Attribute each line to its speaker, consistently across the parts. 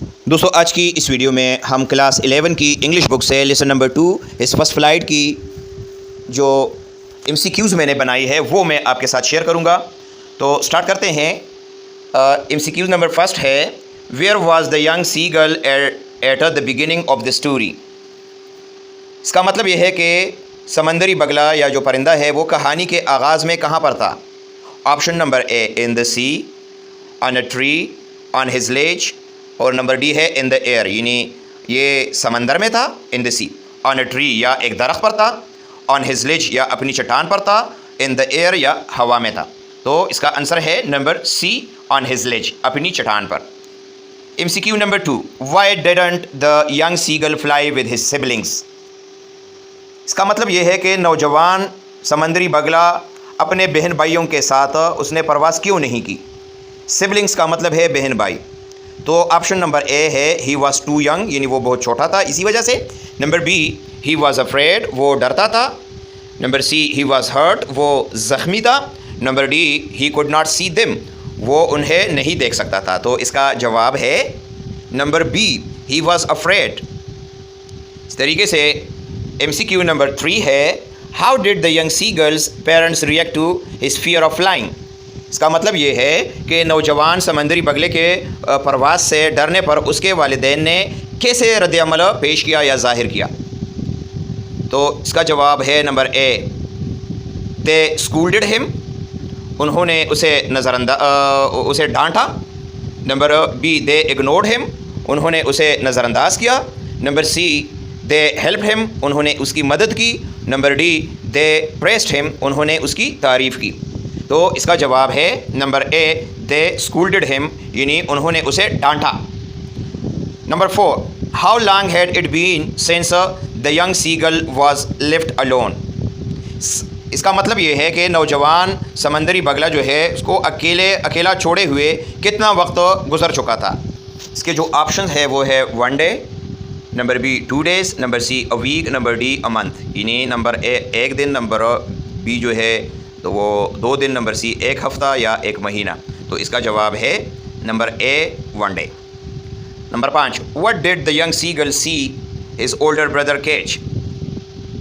Speaker 1: दोस्तों आज की इस वीडियो में हम क्लास 11 की इंग्लिश बुक से लेसन नंबर 2 इस फर्स्ट फ्लाइट की जो MCQs मैंने बनाई है वो मैं आपके साथ शेयर करूंगा। तो स्टार्ट करते हैं। MCQs नंबर फर्स्ट है, where was the young seagull at the beginning of the story. इसका मतलब यह है कि समंदरी बगला या जो परिंदा है वो कहानी के आगाज़ में कहाँ पर था। Option number A, in the sea, on a tree, on his ledge, और नंबर डी है इन द एयर, यानी ये समंदर में था, in the sea, on a tree या एक दरख्त पर था, ऑन हिज लेज या अपनी चट्टान पर था, इन द एयर या हवा में था। तो इसका आंसर है number C, on his ledge, अपनी चट्टान पर। MCQ number 2, why didn't the young seagull fly with his siblings. इसका मतलब ये है कि नौजवान समंदरी बगला अपने बहन भाइयों के साथ उसने परवाज़ क्यों नहीं की। सिबलिंग्स का मतलब है बहन भाई। तो ऑप्शन नंबर ए है, ही वॉज टू यंग, यानी वो बहुत छोटा था इसी वजह से। Number B, he was afraid, वो डरता था। Number C, he was hurt, वो ज़ख्मी था। Number D, he could not see them, वो उन्हें नहीं देख सकता था। तो इसका जवाब है number B, he was afraid. इस तरीके से MCQ नंबर 3 है, how did the young seagull's parents react to his fear of flying. इसका मतलब ये है कि नौजवान समंदरी बगले के परवाज़ से डरने पर उसके वालिदैन ने कैसे रद्द-ए-अमल पेश किया या ज़ाहिर किया। तो इसका जवाब है नंबर ए, दे स्कूल्डेड हिम, उन्होंने उसे उसे डांटा। Number B, they ignored him, उन्होंने उसे नज़रअंदाज किया। Number C, they help him, उन्होंने उसकी मदद की। Number D, they praised him, उन्होंने उसकी तारीफ़ की। तो इसका जवाब है नंबर ए, दे स्कूल्डेड हिम, यानी उन्होंने उसे डांटा। Number 4, how long had it been since the young seagull was left alone. इसका मतलब ये है कि नौजवान समंदरी बगला जो है उसको अकेला छोड़े हुए कितना वक्त गुजर चुका था। इसके जो ऑप्शन है वो है 1 day, number B 2 days, number C a week, number D a month, यानी नंबर ए 1 दिन, नंबर बी जो है तो वो 2 दिन, नंबर सी 1 हफ़्ता या 1 महीना। तो इसका जवाब है number A 1 day. Number 5, what did the young seagull see his older brother catch.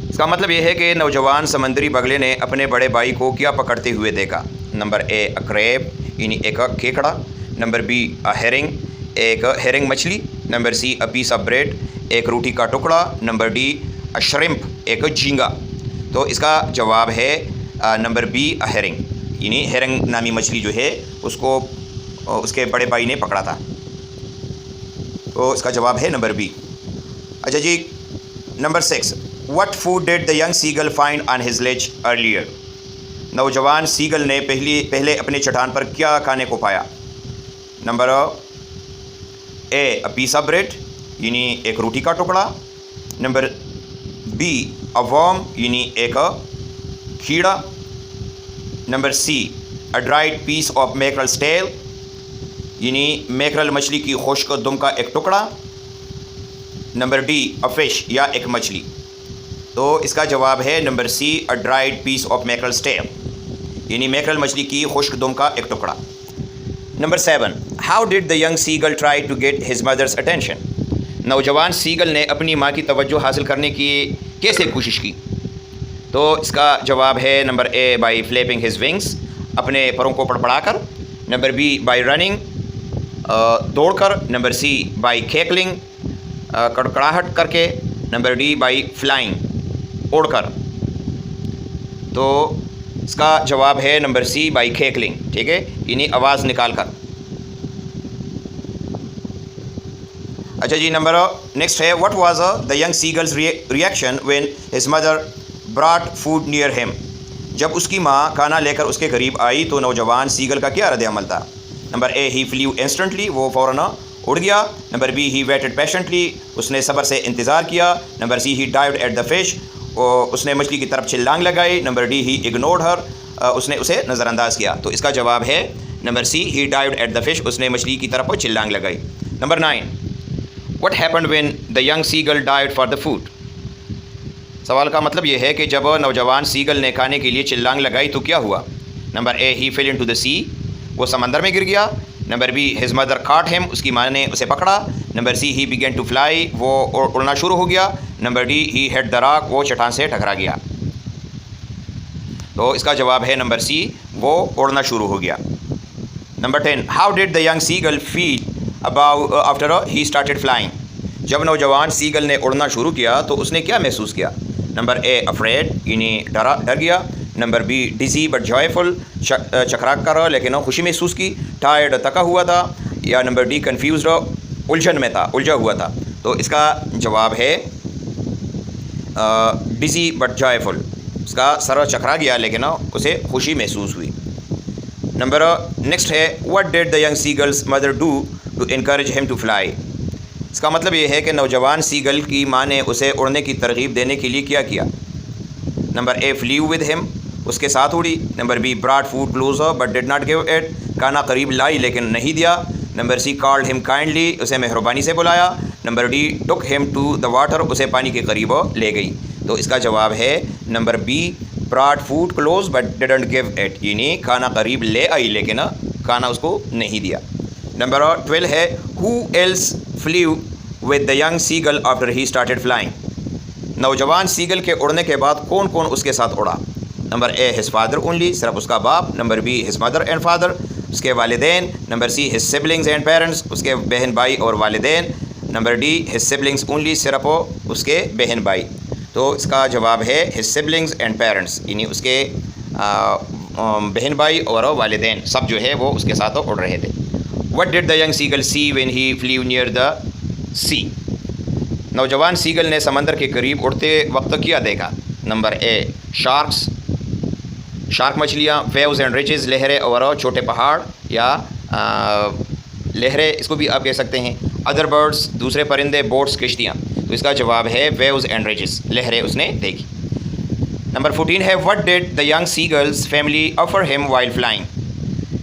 Speaker 1: इसका मतलब ये है कि नौजवान समंदरी बगले ने अपने बड़े भाई को क्या पकड़ते हुए देखा। नंबर ए अ क्रैब, यानी एक केकड़ा। नंबर बी अ हेरिंग, एक हेरिंग मछली। Number C a piece of bread, एक रोटी का टुकड़ा। नंबर डी अ श्रिम्प, एक झींगा। तो इसका जवाब है नंबर बी अ हेरिंग, यानी हेरिंग नामी मछली जो है उसको उसके बड़े भाई ने पकड़ा था। तो इसका जवाब है नंबर बी। अच्छा जी, number 6, what food did the young seagull find on his ledge earlier. नौजवान सीगल ने पहले अपने चट्टान पर क्या खाने को पाया। Number A a piece of bread, यानी एक रोटी का टुकड़ा। नंबर बी अ वर्म, यानी एक कीड़ा। Number C a dried piece of mackerel's tail, यानी मैकरल मछली की खुश्क दुम का एक टुकड़ा। नंबर डी अ फिश, या एक मछली। तो इसका जवाब है number C a dried piece of mackerel's tail, यानी मैकरल मछली की खुश्क दुम का एक टुकड़ा। Number 7, how did the young seagull try to get his mother's attention. नौजवान सीगल ने अपनी माँ की तवज्जो हासिल करने की कैसे कोशिश की। तो इसका जवाब है number A, by flapping his wings, अपने परों को पड़पड़ाकर। नंबर बी, बाई रनिंग, दौड़कर। नंबर सी, बाई कैकलिंग, कड़कड़ाहट करके। नंबर डी, बाई फ्लाइंग, उड़कर। तो इसका जवाब है नंबर सी, बाई कैकलिंग, ठीक है, यानी आवाज़ निकाल कर। अच्छा जी, नंबर नेक्स्ट है, what was the young seagulls reaction when his mother brought food near him. जब उसकी माँ खाना लेकर उसके करीब आई तो नौजवान सीगल का क्या रद्द-ए-अमल था। Number A, he flew instantly, वो फ़ौरन उड़ गया। Number B, he waited patiently, उसने सब्र से इंतज़ार किया। Number C, he dived at the fish, उसने मछली की तरफ छलांग लगाई। Number D, he ignored her, उसने उसे नज़रअंदाज किया। तो इसका जवाब है number C, he dived at the fish, उसने मछली की तरफ छलांग लगाई। Number 9, what happened when the young seagull dived for the food. सवाल का मतलब यह है कि जब नौजवान सीगल ने खाने के लिए चिल्लांग लगाई तो क्या हुआ। Number A, he fell into the sea, वो समंदर में गिर गया। Number B his mother caught him, उसकी माँ ने उसे पकड़ा। Number C he began to fly, वो उड़ना शुरू हो गया। Number D he head the rock, वो चट्टान से टकरा गया। तो इसका जवाब है नंबर सी, वो उड़ना शुरू हो गया। Number 10, how did the young seagull feel about after he started flying. जब नौजवान सीगल ने उड़ना शुरू किया तो उसने क्या महसूस किया। नंबर ए अफ्रेड, यानी डर गया। Number B dizzy but joyful, चकरा कर लेकिन खुशी महसूस की। टायर्ड, थका हुआ था। या नंबर डी कन्फ्यूज्ड, उलझन में था, उलझा हुआ था। तो इसका जवाब है डिजी बट जॉयफुल, उसका सर चकरा गया लेकिन उसे खुशी महसूस हुई। नंबर नेक्स्ट है what did the young seagull's mother do to encourage him to fly. इसका मतलब ये है कि नौजवान सीगल की माँ ने उसे उड़ने की तरगीब देने के लिए क्या किया। Number A flew with him, उसके साथ उड़ी। Number B brought food closer but did not give it, खाना करीब लाई लेकिन नहीं दिया। Number C called him kindly, उसे मेहरबानी से बुलाया। Number D took him to the water, उसे पानी के करीब ले गई। तो इसका जवाब है number B brought food close but didn't give it, यानी खाना करीब ले आई लेकिन खाना उसको नहीं दिया। नंबर 12 है who else flew with the young seagull after he started flying. नौजवान सीगल के उड़ने के बाद कौन कौन उसके साथ उड़ा। Number A his father only, सिर्फ उसका बाप। Number B his mother and father, उसके वालिदैन। Number C his siblings and parents, उसके बहन भाई और वालिदैन। Number D his siblings only, सिर्फ उसके बहन भाई। तो इसका जवाब है हिज सिबलिंग्स एंड पेरेंट्स, यानी उसके बहन भाई और वालिदैन सब जो है वो उसके साथ उड़ रहे थे। What did the young seagull see when he flew near the sea. नौजवान सीगल ने समंदर के करीब उड़ते वक्त क्या देखा। नंबर ए शार्क मछलियाँ। वेव्स एंड रिचेस, लहरें और छोटे पहाड़ या लहरें इसको भी आप कह सकते हैं। अदर बर्ड्स, दूसरे परिंदे। बोट्स, किश्तियाँ। तो इसका जवाब है वेव्स एंड रिचेस, लहरें उसने देखी। नंबर 14 है what did the young seagulls family offer him while flying.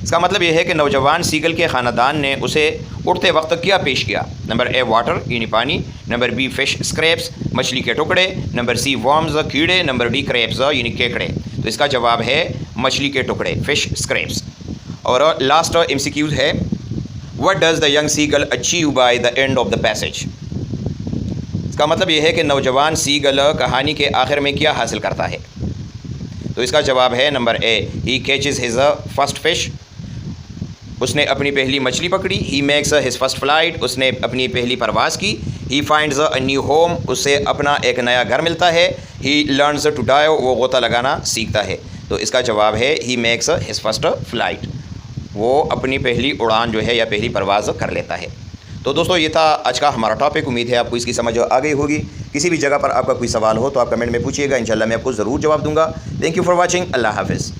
Speaker 1: इसका मतलब यह है कि नौजवान सीगल के ख़ानदान ने उसे उड़ते वक्त क्या पेश किया। नंबर ए वाटर, यानी पानी। नंबर बी फिश स्क्रैप्स, मछली के टुकड़े। नंबर सी वर्म्स, कीड़े। नंबर डी क्रैब्स, यानी केकड़े। तो इसका जवाब है मछली के टुकड़े, फिश स्क्रैप्स। और लास्ट MCQ है what does the young seagull achieve by the end of the passage. इसका मतलब यह है कि नौजवान सीगल कहानी के आखिर में क्या हासिल करता है। तो इसका जवाब है number A he catches his first fish, उसने अपनी पहली मछली पकड़ी। He makes his first flight, उसने अपनी पहली परवाज़ की। He finds a new home, उससे अपना एक नया घर मिलता है। ही लर्नस टू डाइव, वो गोता लगाना सीखता है। तो इसका जवाब है he makes his first flight, वो अपनी पहली उड़ान जो है या पहली परवाज़ कर लेता है। तो दोस्तों ये था आज का हमारा टॉपिक। उम्मीद है आपको इसकी समझ आ गई होगी। किसी भी जगह पर आपका कोई सवाल हो तो आप कमेंट में पूछिएगा, इंशाल्लाह मैं आपको ज़रूर जवाब दूंगा। Thank you for watching. अल्लाह हाफ़िज़।